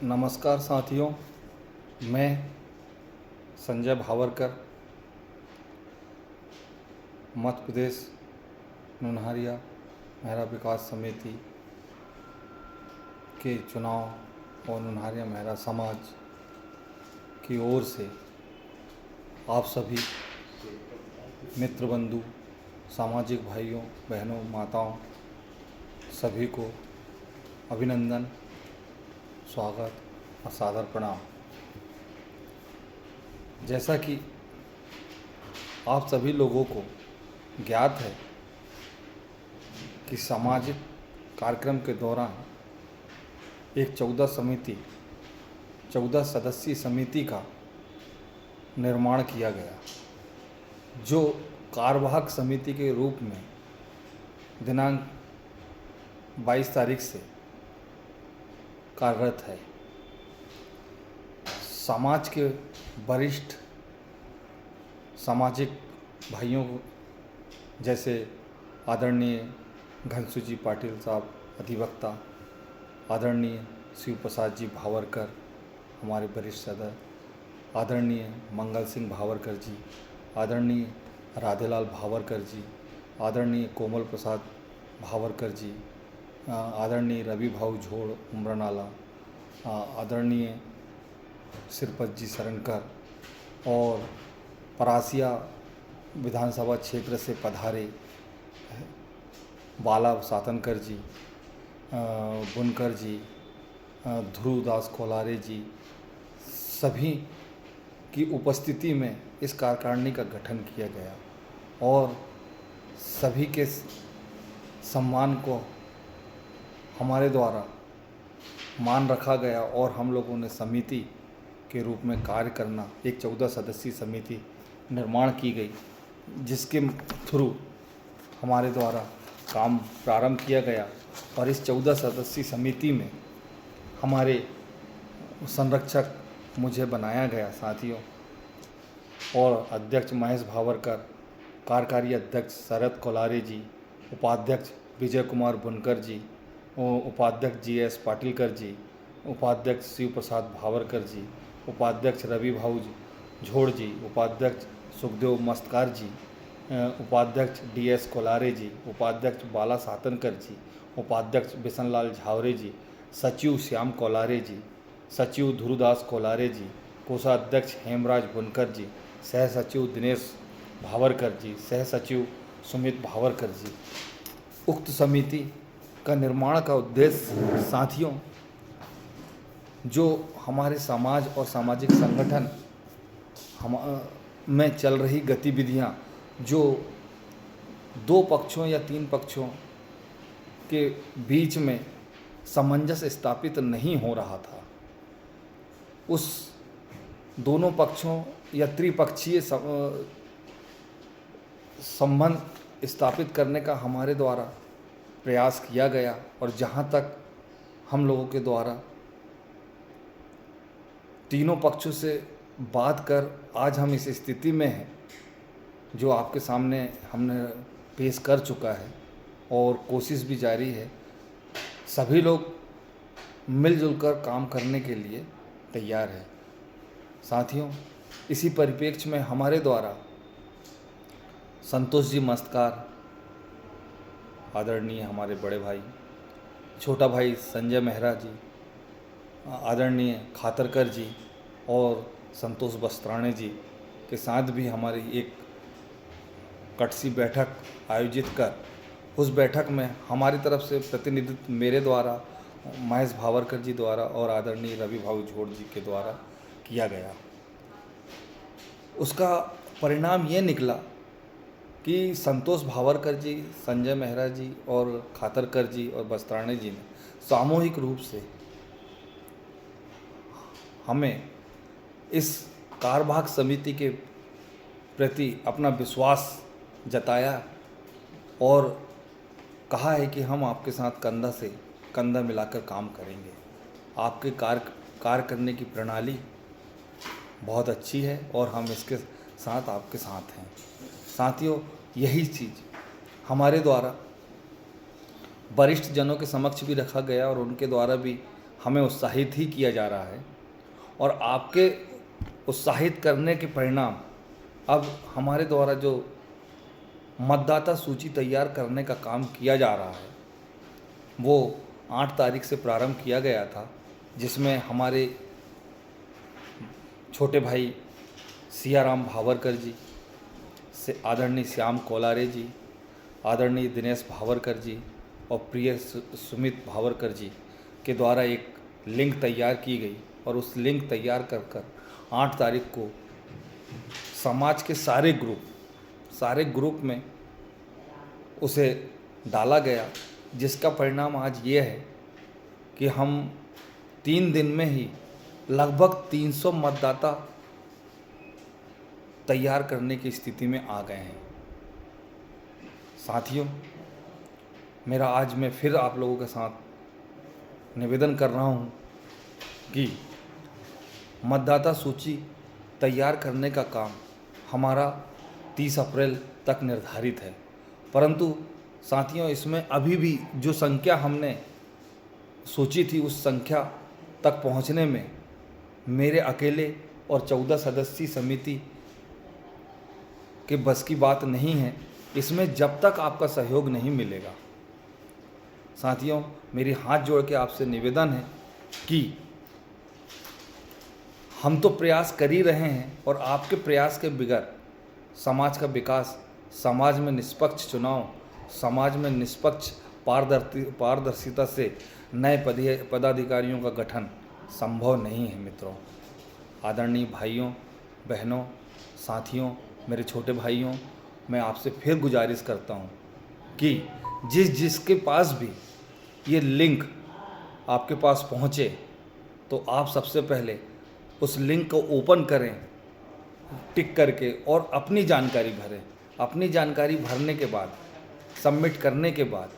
नमस्कार साथियों, मैं संजय भावरकर मध्य प्रदेश नुनहरिया महिला विकास समिति के चुनाव और नुनहरिया महिला समाज की ओर से आप सभी मित्र बंधु, सामाजिक भाइयों बहनों माताओं सभी को अभिनंदन, स्वागत और सादर प्रणाम। जैसा कि आप सभी लोगों को ज्ञात है कि सामाजिक कार्यक्रम के दौरान एक 14 सदस्यीय समिति का निर्माण किया गया, जो कार्यवाहक समिति के रूप में दिनांक 22 तारीख से कार्यरत है। समाज के वरिष्ठ सामाजिक भाइयों जैसे आदरणीय घनश्याम जी पाटिल साहब अधिवक्ता, आदरणीय शिव प्रसाद जी भावरकर हमारे वरिष्ठ सदस्य, आदरणीय मंगल सिंह भावरकर जी, आदरणीय राधेलाल भावरकर जी, आदरणीय कोमल प्रसाद भावरकर जी, आदरणीय रवि भाऊ झोड़ उमरनाला, आदरणीय सिरपत जी शरणकर और परासिया विधानसभा क्षेत्र से पधारे बाला सातनकर जी, बुनकर जी, ध्रुवदास कोलारे जी, सभी की उपस्थिति में इस कार्यकारिणी का गठन किया गया और सभी के सम्मान को हमारे द्वारा मान रखा गया और हम लोगों ने समिति के रूप में कार्य करना एक 14 सदस्यीय समिति निर्माण की गई, जिसके थ्रू हमारे द्वारा काम प्रारंभ किया गया। और इस 14 सदस्यीय समिति में हमारे संरक्षक मुझे बनाया गया साथियों, और अध्यक्ष महेश भावरकर, कार्यकारी अध्यक्ष शरद कोलारे जी, उपाध्यक्ष विजय कुमार बुनकर जी, उपाध्यक्ष GS पाटिलकर जी, उपाध्यक्ष शिव प्रसाद भावरकर जी, उपाध्यक्ष रवि भाऊ झोड़ जी, उपाध्यक्ष सुखदेव मस्तकार जी, उपाध्यक्ष DS कोलारे जी, उपाध्यक्ष बाला सातनकर जी, उपाध्यक्ष बिशनलाल झावरे जी, सचिव श्याम कोलारे जी, सचिव ध्रुवदास कोलारे जी, कोषाध्यक्ष हेमराज बुनकर जी, सह सचिव दिनेश भावरकर जी, सह सचिव सुमित भावरकर जी। उक्त समिति का निर्माण का उद्देश्य साथियों, जो हमारे समाज और सामाजिक संगठन में चल रही गतिविधियां, जो दो पक्षों या तीन पक्षों के बीच में सामंजस्य स्थापित नहीं हो रहा था, उस दोनों पक्षों या त्रिपक्षीय संबंध स्थापित करने का हमारे द्वारा प्रयास किया गया। और जहाँ तक हम लोगों के द्वारा तीनों पक्षों से बात कर आज हम इस स्थिति में हैं जो आपके सामने हमने पेश कर चुका है, और कोशिश भी जारी है। सभी लोग मिलजुल कर काम करने के लिए तैयार है साथियों। इसी परिप्रेक्ष्य में हमारे द्वारा संतोष जी मस्तकार, आदरणीय हमारे बड़े भाई, छोटा भाई संजय मेहरा जी, आदरणीय खातरकर जी और संतोष बस्त्राणे जी के साथ भी हमारी एक कटसी बैठक आयोजित कर, उस बैठक में हमारी तरफ से प्रतिनिधित्व मेरे द्वारा, महेश भावरकर जी द्वारा और आदरणीय रवि भाऊ झोड़ जी के द्वारा किया गया। उसका परिणाम ये निकला कि संतोष भावरकर जी, संजय मेहरा जी और खातरकर जी और बस्त्राणे जी ने सामूहिक रूप से हमें इस कार्यवाहक समिति के प्रति अपना विश्वास जताया और कहा है कि हम आपके साथ कंधा से कंधा मिलाकर काम करेंगे। आपके कार्य करने की प्रणाली बहुत अच्छी है और हम इसके साथ आपके साथ हैं साथियों। यही चीज़ हमारे द्वारा वरिष्ठ जनों के समक्ष भी रखा गया और उनके द्वारा भी हमें उत्साहित ही किया जा रहा है और आपके उत्साहित करने के परिणाम अब हमारे द्वारा जो मतदाता सूची तैयार करने का काम किया जा रहा है वो 8 तारीख से प्रारंभ किया गया था, जिसमें हमारे छोटे भाई सियाराम भावरकर जी से आदरणीय श्याम कोलारे जी, आदरणीय दिनेश भावरकर जी और प्रिय सुमित भावरकर जी के द्वारा एक लिंक तैयार की गई और उस लिंक तैयार कर 8 तारीख को समाज के सारे ग्रुप में उसे डाला गया, जिसका परिणाम आज ये है कि हम 3 दिन में ही लगभग 300 मतदाता तैयार करने की स्थिति में आ गए हैं। साथियों, मेरा आज मैं फिर आप लोगों के साथ निवेदन कर रहा हूँ कि मतदाता सूची तैयार करने का काम हमारा 30 अप्रैल तक निर्धारित है, परंतु साथियों इसमें अभी भी जो संख्या हमने सोची थी उस संख्या तक पहुंचने में मेरे अकेले और 14 सदस्यीय समिति के बस की बात नहीं है। इसमें जब तक आपका सहयोग नहीं मिलेगा, साथियों मेरी हाथ जोड़ के आपसे निवेदन है कि हम तो प्रयास कर ही रहे हैं और आपके प्रयास के बगैर समाज का विकास, समाज में निष्पक्ष चुनाव, समाज में निष्पक्ष पारदर्शिता से नए पदाधिकारियों का गठन संभव नहीं है। मित्रों, आदरणीय भाइयों बहनों साथियों, मेरे छोटे भाइयों, मैं आपसे फिर गुजारिश करता हूँ कि जिसके पास भी ये लिंक आपके पास पहुँचे तो आप सबसे पहले उस लिंक को ओपन करें टिक करके और अपनी जानकारी भरें। अपनी जानकारी भरने के बाद, सबमिट करने के बाद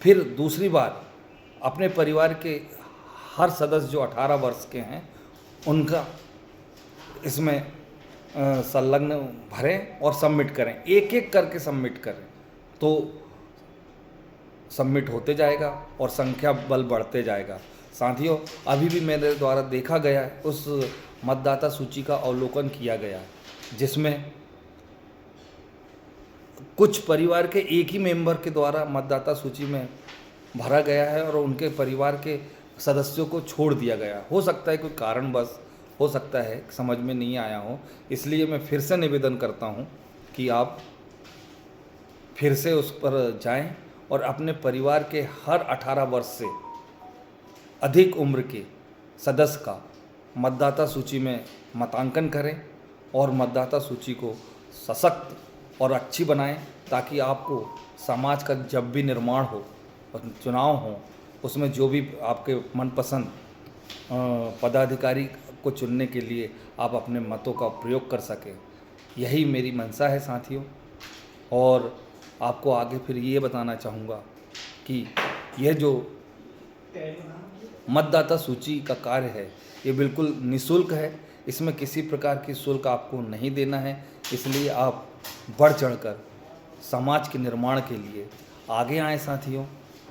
फिर दूसरी बार अपने परिवार के हर सदस्य जो 18 वर्ष के हैं उनका इसमें संलग्न भरें और सबमिट करें। एक एक करके सबमिट करें तो सबमिट होते जाएगा और संख्या बल बढ़ते जाएगा। साथियों, अभी भी मेरे द्वारा देखा गया है, उस मतदाता सूची का अवलोकन किया गया है, जिसमें कुछ परिवार के एक ही मेंबर के द्वारा मतदाता सूची में भरा गया है और उनके परिवार के सदस्यों को छोड़ दिया गया। हो सकता है कोई कारणवश, हो सकता है समझ में नहीं आया हो, इसलिए मैं फिर से निवेदन करता हूं कि आप फिर से उस पर जाएं और अपने परिवार के हर 18 वर्ष से अधिक उम्र के सदस्य का मतदाता सूची में मतांकन करें और मतदाता सूची को सशक्त और अच्छी बनाएं, ताकि आपको समाज का जब भी निर्माण हो और चुनाव हो उसमें जो भी आपके मनपसंद पदाधिकारी को चुनने के लिए आप अपने मतों का प्रयोग कर सकें। यही मेरी मंशा है साथियों। और आपको आगे फिर ये बताना चाहूँगा कि यह जो मतदाता सूची का कार्य है ये बिल्कुल निःशुल्क है, इसमें किसी प्रकार की शुल्क आपको नहीं देना है। इसलिए आप बढ़ चढ़कर समाज के निर्माण के लिए आगे आएँ साथियों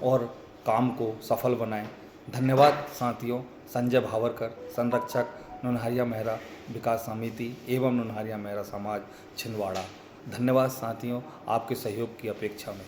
और काम को सफल बनाएं। धन्यवाद साथियों। संजय भावरकर, संरक्षक, नुनहरिया मेहरा विकास समिति एवं नुनहरिया मेहरा समाज छिंदवाड़ा। धन्यवाद साथियों, आपके सहयोग की अपेक्षा में।